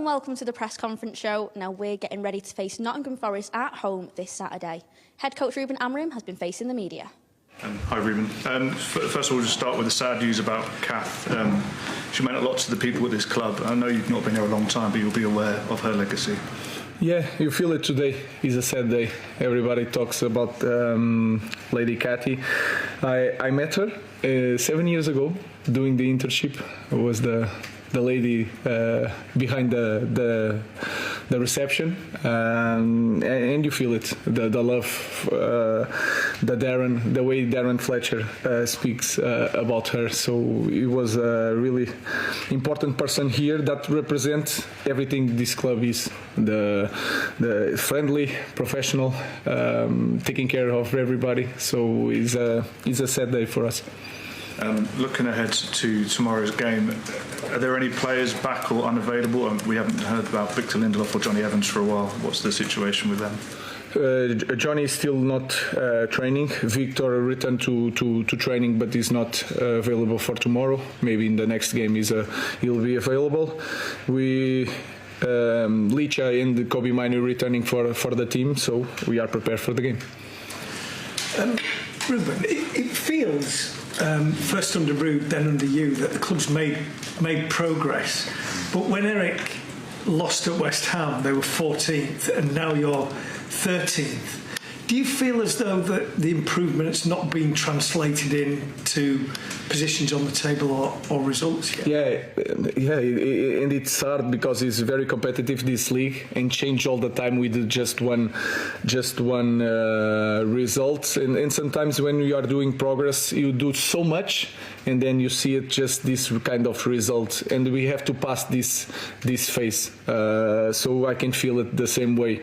and welcome to the press conference show. Now we're getting ready to face Nottingham Forest at home this Saturday. Head coach Ruben has been facing the media. Hi Ruben. First of all, just start with the sad news about Kath. She meant a lot to the people at this club. I know you've not been there a long time, but you'll be aware of her legacy. Yeah, you feel it today. It's a sad day. Everybody talks about Lady Cathy. I met her 7 years ago doing the internship. I was the lady behind the reception, and you feel it, the love, the way Darren Fletcher speaks about her. So he was a really important person here that represents everything this club is: the friendly, professional, taking care of everybody. So it's a sad day for us. Looking ahead to tomorrow's game, are there any players back or unavailable? We haven't heard about Victor Lindelof or Johnny Evans for a while. What's the situation with them? Johnny is still not training. Victor returned to training, but is not available for tomorrow. Maybe in the next game he'll be available. Licha and Kobe Minu returning for the team, so we are prepared for the game. Ruben, it feels, first under Ruben, then under you, that the club's made progress. But when Eric lost at West Ham, they were 14th, and now you're 13th. Do you feel as though that the improvement's not been translated into positions on the table or results yet? Yeah, and it's hard because it's very competitive, this league, and change all the time with just one result. And sometimes when you are doing progress, you do so much, and then you see it just this kind of result. And we have to pass this phase. So I can feel it the same way,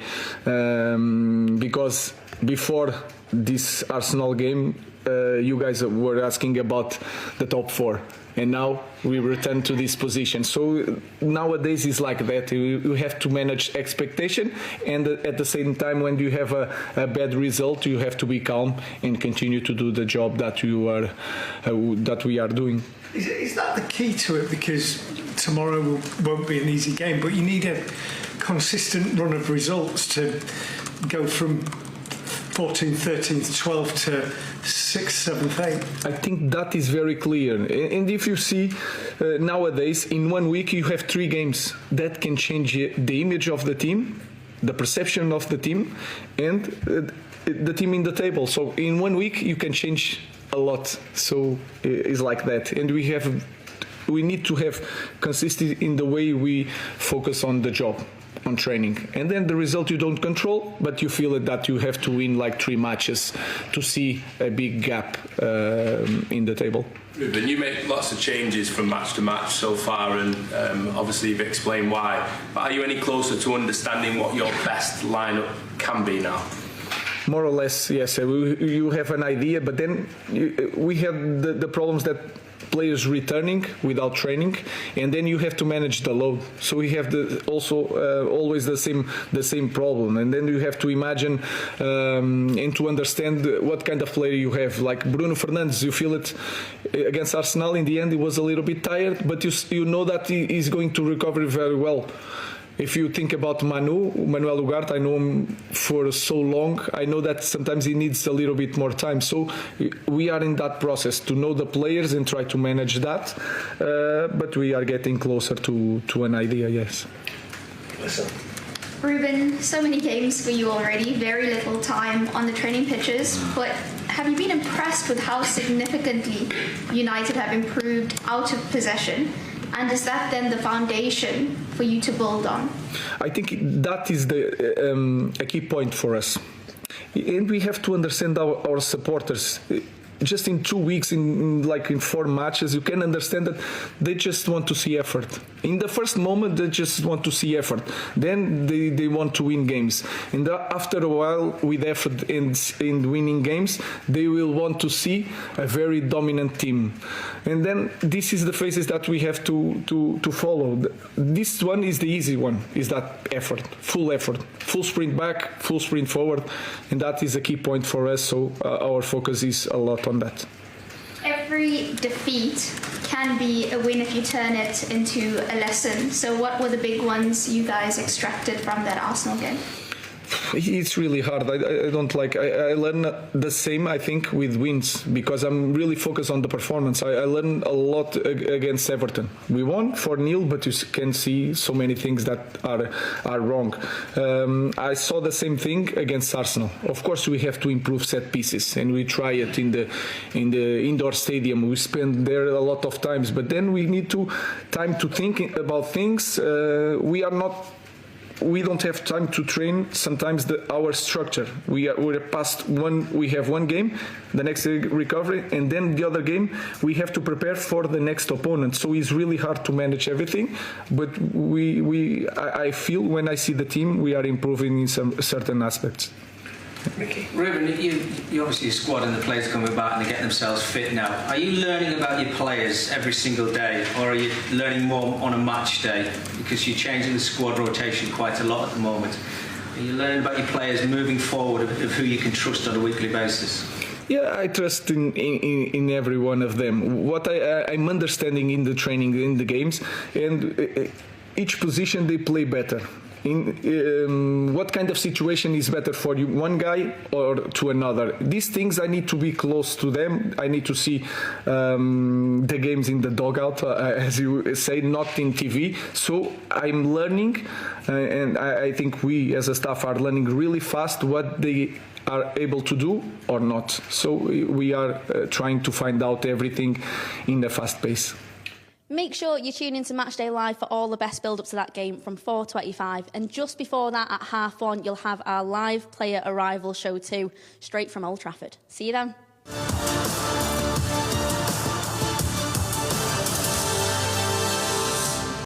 because before this Arsenal game, you guys were asking about the top four, and now we return to this position. So nowadays it's like that. You have to manage expectation, and at the same time, when you have a bad result, you have to be calm and continue to do the job that we are doing. Is that the key to it? Because tomorrow won't be an easy game, but you need a consistent run of results to go from 14th, 13th, 12th to 6th, 7th, 8th. I think that is very clear. And if you see nowadays, in 1 week you have 3 games that can change the image of the team, the perception of the team, and the team in the table. So in 1 week you can change a lot. So it's like that. And we need to have consistency in the way we focus on the job, on training. And then the result you don't control, but you feel it that you have to win like 3 matches to see a big gap in the table. Ruben, you make lots of changes from match to match so far, and obviously you've explained why. But are you any closer to understanding what your best lineup can be now? More or less, yes. You have an idea, but then we have the problems that players returning without training, and then you have to manage the load. So we have always the same problem, and then you have to imagine and to understand what kind of player you have. Like Bruno Fernandes, you feel it against Arsenal. In the end, he was a little bit tired, but you know that he is going to recover very well. If you think about Manuel Ugarte, I know him for so long. I know that sometimes he needs a little bit more time. So we are in that process to know the players and try to manage that. But we are getting closer to an idea, yes. Listen. Ruben, so many games for you already, very little time on the training pitches. But have you been impressed with how significantly United have improved out of possession? And is that then the foundation for you to build on? I think that is a key point for us. And we have to understand our supporters. Just in 2 weeks, in 4 matches, you can understand that they just want to see effort. In the first moment, they just want to see effort. Then they want to win games. And after a while, with effort in winning games, they will want to see a very dominant team. And then this is the phases that we have to follow. This one is the easy one, is that effort, full sprint back, full sprint forward. And that is a key point for us, so our focus is a lot on that. Every every defeat can be a win if you turn it into a lesson. So what were the big ones you guys extracted from that Arsenal game? It's really hard. I don't like. I learn the same, I think, with wins because I'm really focused on the performance. I learned a lot against Everton. We won 4-0, but you can see so many things that are wrong. I saw the same thing against Arsenal. Of course, we have to improve set pieces, and we try it in the indoor stadium. We spend there a lot of times, but then we need time to think about things. We don't have time to train sometimes our structure. We're past one. We have one game, the next recovery, and then the other game we have to prepare for the next opponent. So it's really hard to manage everything. But I feel when I see the team, we are improving in some certain aspects. Ricky. Ruben, you obviously a squad and the players coming back and they're getting themselves fit now. Are you learning about your players every single day, or are you learning more on a match day? Because you're changing the squad rotation quite a lot at the moment. Are you learning about your players moving forward of who you can trust on a weekly basis? Yeah, I trust in every one of them. What I'm understanding in the training, in the games, and each position they play better. In what kind of situation is better for you, one guy or to another? These things I need to be close to them. I need to see the games in the dugout, as you say, not in TV. So I'm learning, and I think we as a staff are learning really fast what they are able to do or not. So we are trying to find out everything in a fast pace. Make sure you tune into Matchday Live for all the best build-ups to that game from 4:25. And just before that, at 1:30, you'll have our live player arrival show too, straight from Old Trafford. See you then.